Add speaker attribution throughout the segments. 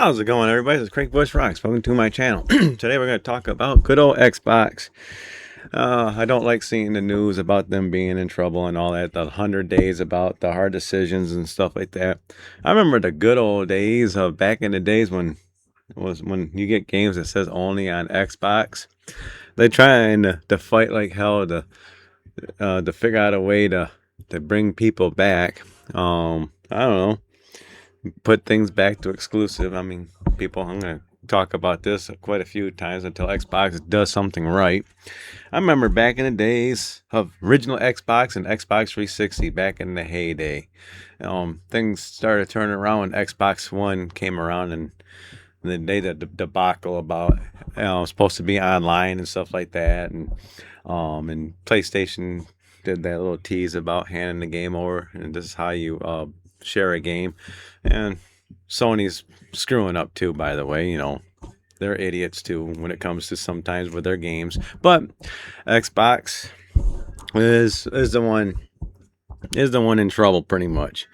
Speaker 1: How's it going, everybody? This is Craig Bush Rocks. Welcome to my channel. Today we're going to talk about good old Xbox. I don't like seeing the news about them being in trouble and all that. The 100 days about the hard decisions and stuff like that. I remember the good old days of back in the days when you get games that says only on Xbox. They trying to fight like hell to figure out a way to bring people back. I don't know. Put things back to exclusive. I mean, I'm going to talk about this quite a few times until Xbox does something right. I remember back in the days of original Xbox and Xbox 360, back in the heyday. Things started turning around when Xbox One came around, and the day that the debacle about supposed to be online and stuff like that, and PlayStation did that little tease about handing the game over, and this is how you share a game. And Sony's screwing up too, by the way. They're idiots too when it comes to sometimes with their games. But Xbox is the one in trouble pretty much.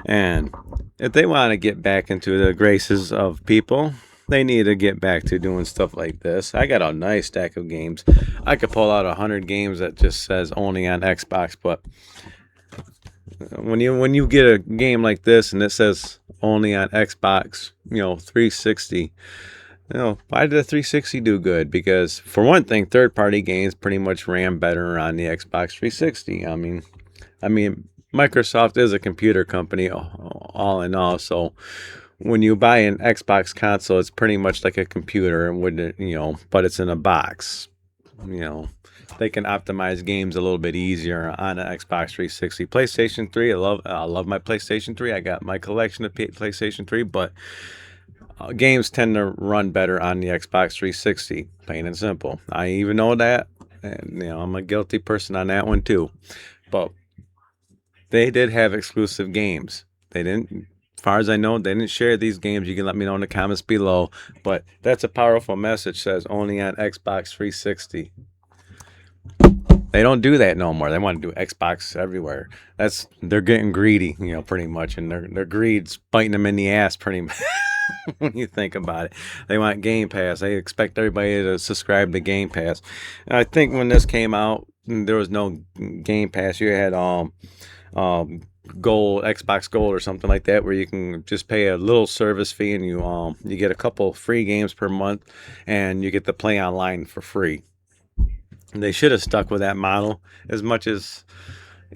Speaker 1: And if they want to get back into the graces of people, they need to get back to doing stuff like this. I got a nice stack of games. I could pull out 100 games that just says only on Xbox, but when you get a game like this and it says only on Xbox, 360, why did the 360 do good? Because for one thing, third-party games pretty much ran better on the Xbox 360. I mean, Microsoft is a computer company all in all, so when you buy an Xbox console, it's pretty much like a computer, but it's in a box. They can optimize games a little bit easier on an Xbox 360. PlayStation 3, I love my PlayStation 3. I got my collection of PlayStation 3, but games tend to run better on the Xbox 360, plain and simple. I even know that, and I'm a guilty person on that one too. But they did have exclusive games. They didn't, as far as I know, they didn't share these games. You can let me know in the comments below. But that's a powerful message. Says only on Xbox 360. They don't do that no more. They want to do Xbox everywhere. They're getting greedy, pretty much, and their greed's biting them in the ass, pretty much. When you think about it, they want Game Pass. They expect everybody to subscribe to Game Pass. And I think when this came out, there was no Game Pass. You had Gold, Xbox Gold, or something like that, where you can just pay a little service fee and you get a couple free games per month, and you get to play online for free. They should have stuck with that model. As much as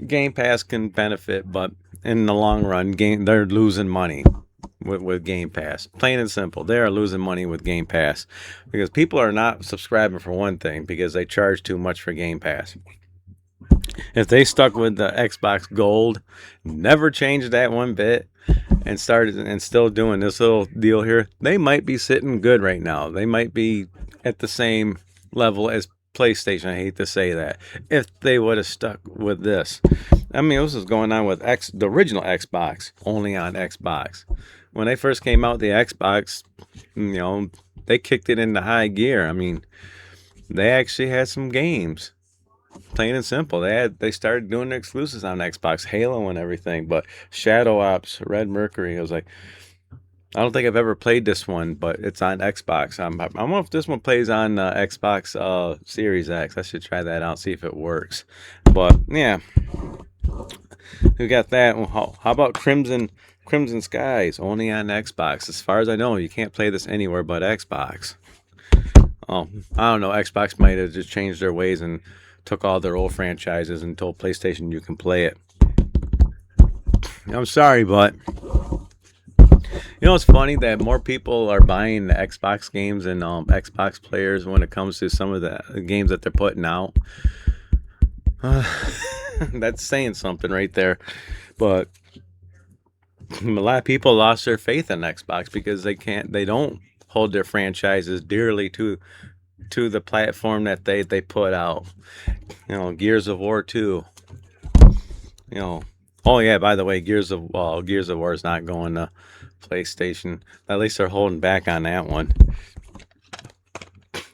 Speaker 1: Game Pass can benefit, but in the long run, they're losing money with Game Pass. Plain and simple, they are losing money with Game Pass because people are not subscribing, for one thing, because they charge too much for Game Pass. If they stuck with the Xbox Gold, never changed that one bit, and still doing this little deal here, they might be sitting good right now. They might be at the same level as PlayStation. I hate to say that. If they would have stuck with this. I mean, this is going on with the original Xbox, only on Xbox. When they first came out, the Xbox, they kicked it into high gear. I mean, they actually had some games. Plain and simple. They started doing their exclusives on Xbox, Halo and everything. But Shadow Ops, Red Mercury, I was like, I don't think I've ever played this one, but it's on Xbox. I don't know if this one plays on Xbox Series X. I should try that out, see if it works. But yeah, we got that. Well, how about Crimson Skies? Only on Xbox. As far as I know, you can't play this anywhere but Xbox. Oh, I don't know. Xbox might have just changed their ways and took all their old franchises and told PlayStation you can play it. I'm sorry, but it's funny that more people are buying the Xbox games than Xbox players when it comes to some of the games that they're putting out. That's saying something right there. But a lot of people lost their faith in Xbox because they don't hold their franchises dearly to the platform that they put out. Gears of War 2. Oh yeah, by the way, Gears of War is not going to PlayStation. At least they're holding back on that one.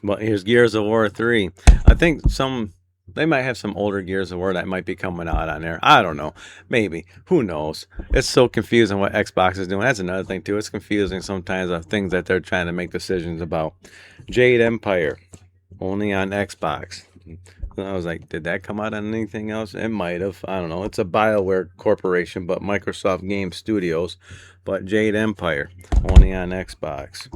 Speaker 1: But here's Gears of War 3. I think some They might have some older Gears of War that might be coming out on there. I don't know. Maybe. Who knows? It's so confusing what Xbox is doing. That's another thing too. It's confusing sometimes of things that they're trying to make decisions about. Jade Empire, only on Xbox. I was like, did that come out on anything else? It might have. I don't know. It's a BioWare corporation, but Microsoft Game Studios. But Jade Empire, only on Xbox.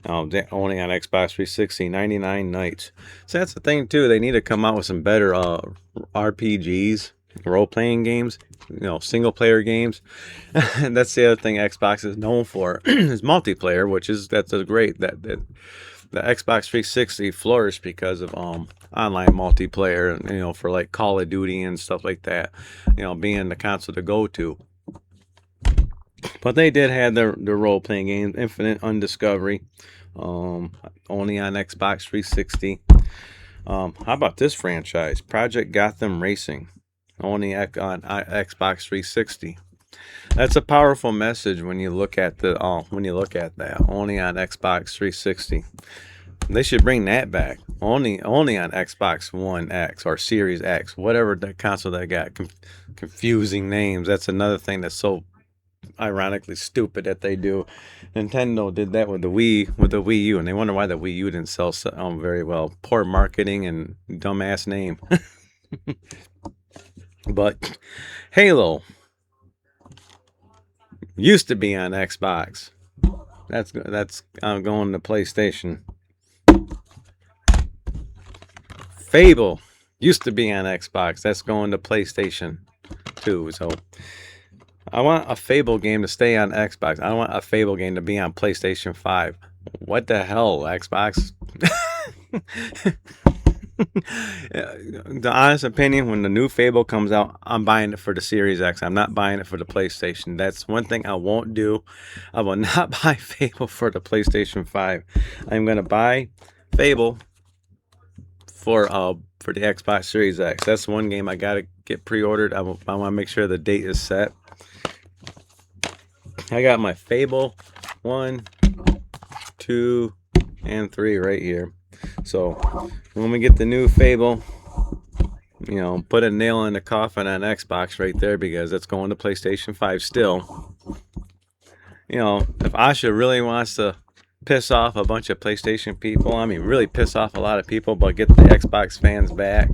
Speaker 1: Only on Xbox 360, 99 nights. So that's the thing, too. They need to come out with some better RPGs, role-playing games, single-player games. That's the other thing Xbox is known for, is multiplayer, that's great. That the Xbox 360 flourished because of online multiplayer, for like Call of Duty and stuff like that, being the console to go to. But they did have the role-playing games, Infinite Undiscovery, only on Xbox 360. How about this franchise, Project Gotham Racing, only on Xbox 360. That's a powerful message when you look at that. Only on Xbox 360. They should bring that back. Only on Xbox One X or Series X, whatever the console that got confusing names. That's another thing that's so ironically stupid that they do. Nintendo did that with the Wii U, and they wonder why the Wii U didn't sell very well. Poor marketing and dumbass name. But Halo used to be on Xbox. That's going to PlayStation. Fable used to be on Xbox. That's going to PlayStation 2. So I want a Fable game to stay on Xbox. I don't want a Fable game to be on PlayStation 5. What the hell, Xbox? The honest opinion, when the new Fable comes out, I'm buying it for the Series X. I'm not buying it for the PlayStation. That's one thing I won't do. I will not buy Fable for the PlayStation 5. I'm going to buy Fable for the Xbox Series X. That's one game I got to get pre-ordered. I want to make sure the date is set. I got my Fable 1, 2, and 3 right here. So when we get the new Fable, put a nail in the coffin on Xbox right there, because it's going to PlayStation 5 still. If Asha really wants to piss off a bunch of PlayStation people, really piss off a lot of people, but get the Xbox fans back.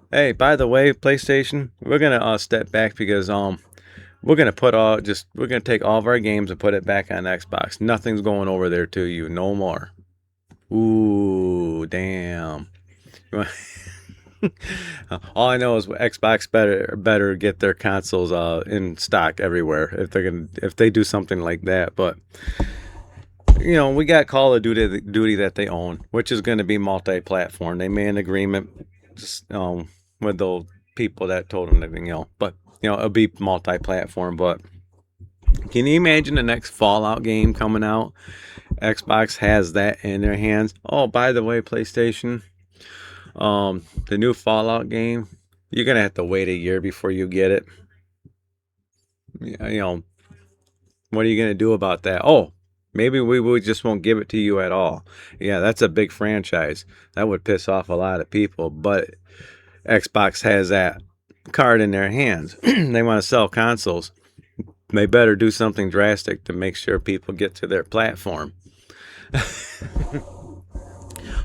Speaker 1: Hey, by the way, PlayStation, we're gonna step back, because we're gonna take all of our games and put it back on Xbox. Nothing's going over there to you, no more. Ooh, damn. All I know is Xbox better get their consoles in stock everywhere if they do something like that. But we got Call of Duty that they own, which is going to be multi-platform. They made an agreement with those people that told them that, but it'll be multi-platform. But can you imagine the next Fallout game coming out? Xbox has that in their hands. Oh, by the way, PlayStation, the new Fallout game, you're gonna have to wait a year before you get it. What are you gonna do about that? Oh, maybe we just won't give it to you at all. Yeah, that's a big franchise. That would piss off a lot of people, but Xbox has that card in their hands. They want to sell consoles. They better do something drastic to make sure people get to their platform.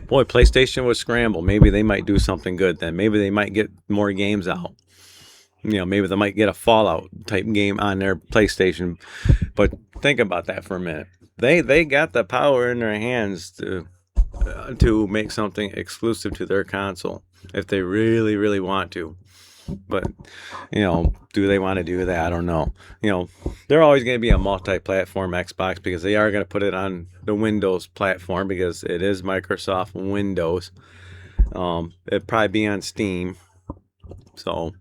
Speaker 1: Boy, PlayStation would scramble. Maybe they might do something good then. Maybe they might get more games out. Maybe they might get a Fallout type game on their PlayStation. But think about that for a minute. They got the power in their hands to make something exclusive to their console if they really, really want to. But, do they want to do that? I don't know. They're always going to be a multi-platform Xbox, because they are going to put it on the Windows platform, because it is Microsoft Windows. It'd probably be on Steam. So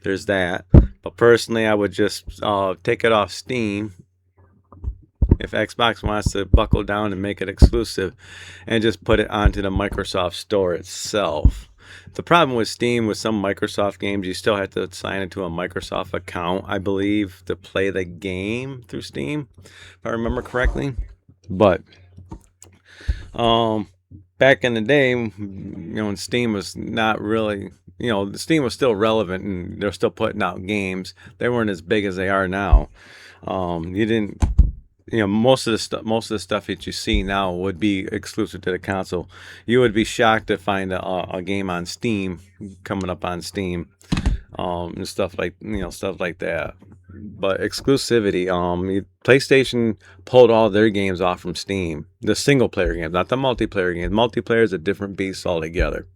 Speaker 1: there's that. But personally, I would just take it off Steam if Xbox wants to buckle down and make it exclusive, and just put it onto the Microsoft Store itself. The problem with Steam, with some Microsoft games, you still have to sign into a Microsoft account, I believe, to play the game through Steam, if I remember correctly. But back in the day, when Steam was not really, Steam was still relevant and they're still putting out games. They weren't as big as they are now. You didn't, most of the stuff that you see now would be exclusive to the console. You would be shocked to find a game on Steam coming up on Steam, and stuff like that. But exclusivity, PlayStation pulled all their games off from Steam. The single player games, not the multiplayer games. Multiplayer is a different beast altogether.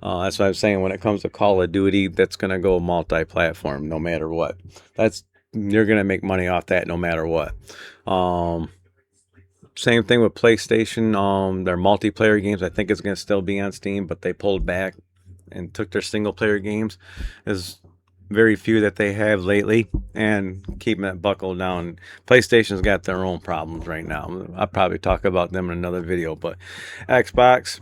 Speaker 1: That's what I'm saying. When it comes to Call of Duty, that's gonna go multi-platform no matter what. You're gonna make money off that no matter what. Same thing with PlayStation. Their multiplayer games, I think, is gonna still be on Steam, but they pulled back and took their single player games. There's very few that they have lately, and keeping that buckled down. PlayStation's got their own problems right now. I'll probably talk about them in another video, but Xbox,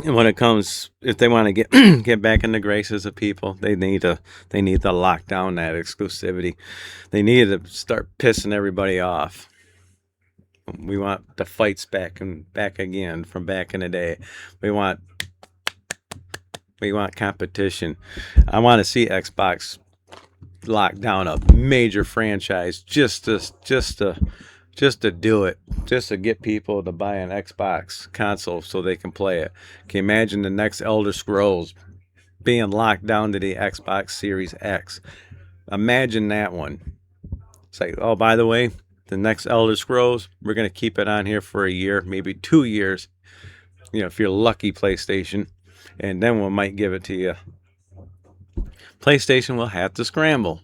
Speaker 1: when it comes, if they want to get get back in the graces of people, they need to lock down that exclusivity. They need to start pissing everybody off. We want the fights back again from back in the day. We want competition. I want to see Xbox lock down a major franchise just to do it, just to get people to buy an Xbox console so they can play it. Can you imagine the next Elder Scrolls being locked down to the Xbox Series X? Imagine that one. It's like, oh, by the way, the next Elder Scrolls, we're going to keep it on here for a year, maybe 2 years. If you're lucky, PlayStation. And then we might give it to you. PlayStation will have to scramble.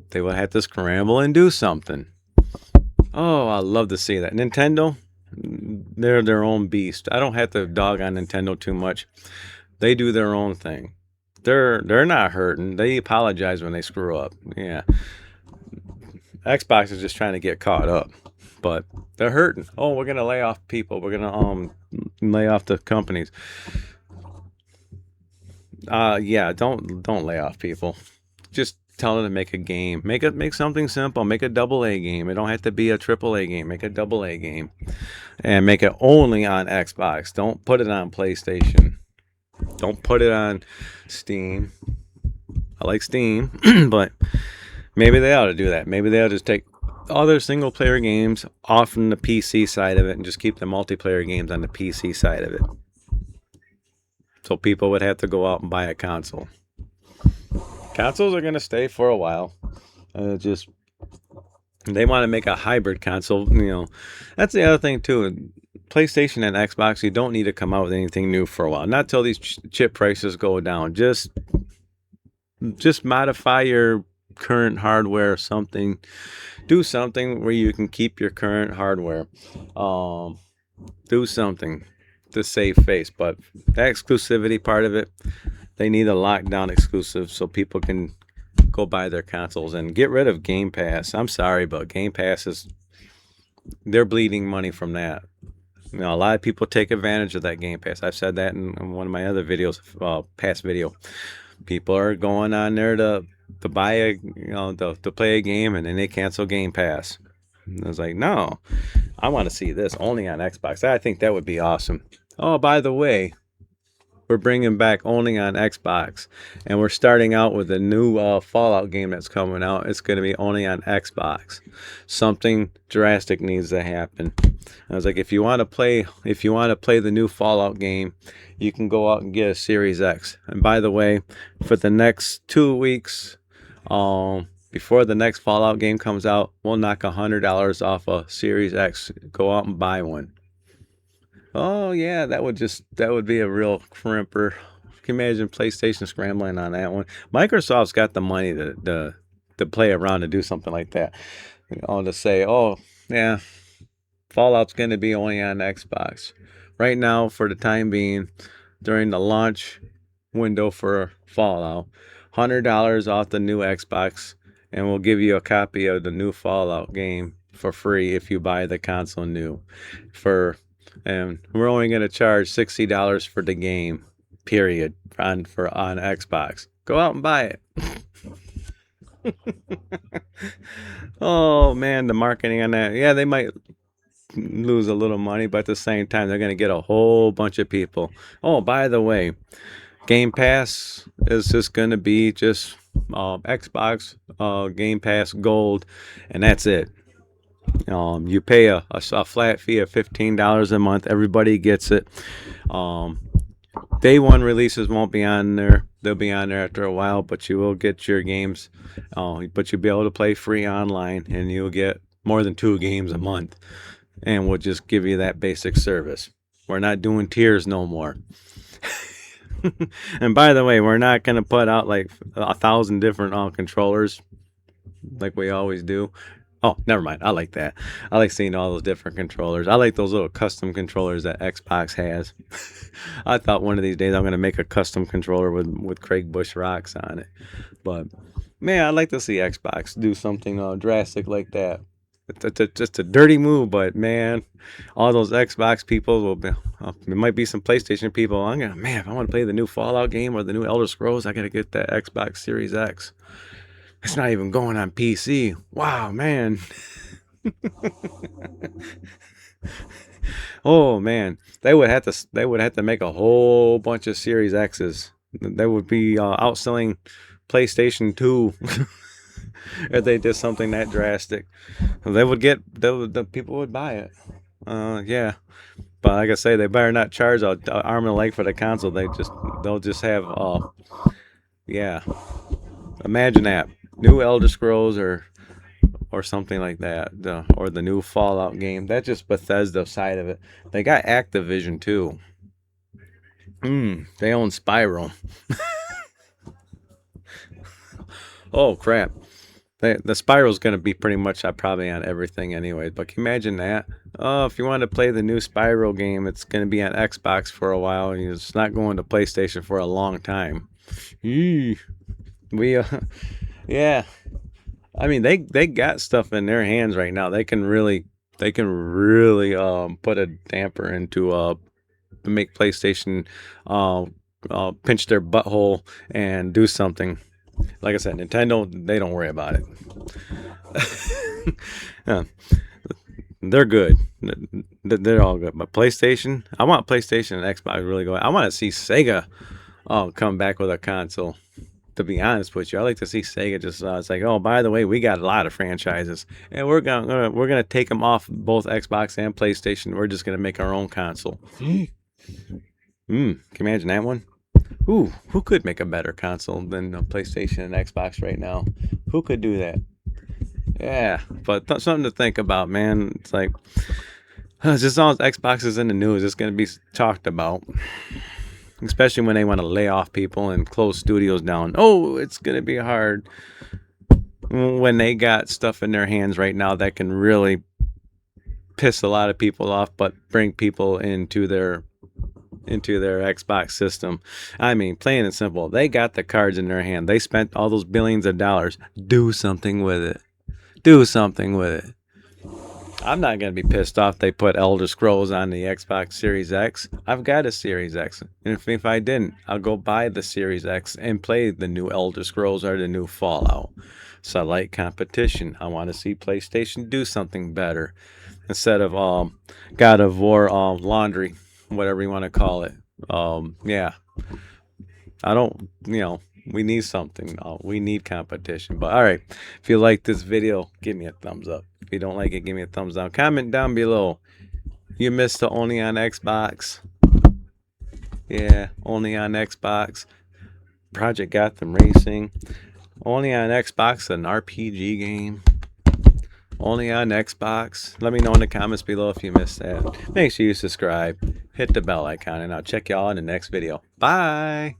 Speaker 1: They will have to scramble and do something. Oh, I love to see that. Nintendo, they're their own beast. I don't have to dog on Nintendo too much. They do their own thing. They're not hurting. They apologize when they screw up. Yeah. Xbox is just trying to get caught up. But they're hurting. Oh, we're gonna lay off people. We're gonna lay off the companies. Yeah, don't lay off people. Just tell them to make a game. Make something simple. Make a AA game. It don't have to be a AAA game. Make a AA game, and make it only on Xbox. Don't put it on PlayStation. Don't put it on Steam. I like Steam, but maybe they ought to do that. Maybe they ought to just take all their single player games off from the PC side of it and just keep the multiplayer games on the PC side of it. So people would have to go out and buy a console. Consoles are going to stay for a while. They want to make a hybrid console. That's the other thing too. PlayStation and Xbox, you don't need to come out with anything new for a while. Not till these chip prices go down. Just modify your current hardware or something. Do something where you can keep your current hardware. Do something to save face, but that exclusivity part of it, they need a lockdown exclusive so people can go buy their consoles and get rid of Game Pass. I'm sorry, but Game Pass they're bleeding money from that. A lot of people take advantage of that Game Pass. I've said that in one of my other videos, past video. People are going on there to buy to play a game, and then they cancel Game Pass. And I was like, no, I want to see this only on Xbox. I think that would be awesome. Oh, by the way, we're bringing back only on Xbox, and we're starting out with a new Fallout game that's coming out. It's going to be only on Xbox. Something drastic needs to happen. I was like, if you want to play the new Fallout game, you can go out and get a Series X. And by the way, for the next 2 weeks, before the next Fallout game comes out, we'll knock $100 off a Series X. Go out and buy one. Oh yeah, that would be a real crimper. Can you imagine PlayStation scrambling on that one? Microsoft's got the money to play around to do something like that. To say, oh yeah, Fallout's going to be only on Xbox. Right now, for the time being, during the launch window for Fallout, $100 off the new Xbox, and we'll give you a copy of the new Fallout game for free if you buy the console new. And we're only going to charge $60 for the game, period, on Xbox. Go out and buy it. Oh man, the marketing on that. Yeah, they might lose a little money, but at the same time, they're going to get a whole bunch of people. Oh, by the way, Game Pass is just going to be just Xbox Game Pass Gold, and that's it. You pay a flat fee of $15 a month. Everybody gets it. Day one releases won't be on there. They'll be on there after a while, but you will get your games. But you'll be able to play free online, and you'll get more than 2 games a month. And we'll just give you that basic service. We're not doing tiers no more. And by the way, we're not going to put out like 1,000 different controllers like we always do. Oh, never mind. I like that. I like seeing all those different controllers. I like those little custom controllers that Xbox has. I thought one of these days I'm going to make a custom controller with Craig Bush rocks on it. But, man, I'd like to see Xbox do something drastic like that. It's just a dirty move, but, man, all those Xbox people will be... there might be some PlayStation people. Man, if I want to play the new Fallout game or the new Elder Scrolls, I got to get that Xbox Series X. It's not even going on PC. Wow, man. Oh man, they would have to make a whole bunch of Series X's. They would be outselling PlayStation 2 if they did something that drastic. The people would buy it. Yeah. But like I say, they better not charge an arm and a leg for the console. They'll just have yeah. Imagine that. New Elder Scrolls or something like that, or the new Fallout game. That's just Bethesda side of it. They got Activision too. They own Spyro. Oh crap! The Spyro's gonna be pretty much probably on everything anyway. But can you imagine that? Oh, if you want to play the new Spyro game, it's gonna be on Xbox for a while, and it's not going to PlayStation for a long time. Yeah, I mean they got stuff in their hands right now. They can really put a damper into make PlayStation pinch their butthole and do something. Like I said, Nintendo, they don't worry about it. They're good. They're all good. But PlayStation, I want PlayStation and Xbox really go. I want to see Sega come back with a console. To be honest with you, I like to see Sega just it's like, oh, by the way, we got a lot of franchises, and we're gonna take them off both Xbox and PlayStation. We're just gonna make our own console. Can you imagine that one? Ooh, who could make a better console than PlayStation and Xbox right now? Who could do that? Yeah, but something to think about, man. It's like just all Xbox is in the news. It's gonna be talked about. Especially when they want to lay off people and close studios down. Oh, it's going to be hard when they got stuff in their hands right now that can really piss a lot of people off, but bring people into their Xbox system. I mean, plain and simple, they got the cards in their hand. They spent all those billions of dollars. Do something with it. Do something with it. I'm not going to be pissed off they put Elder Scrolls on the Xbox Series X. I've got a Series X. And if I didn't, I'll go buy the Series X and play the new Elder Scrolls or the new Fallout. So I like competition. I want to see PlayStation do something better. Instead of God of War laundry, whatever you want to call it. Yeah. I don't, we need something. We need competition. But all right, if you like this video, give me a thumbs up. If you don't like it, give me a thumbs down. Comment down below. You missed the only on Xbox. Yeah, only on Xbox. Project Gotham Racing. Only on Xbox, an RPG game. Only on Xbox. Let me know in the comments below if you missed that. Make sure you subscribe. Hit the bell icon, and I'll check y'all in the next video. Bye.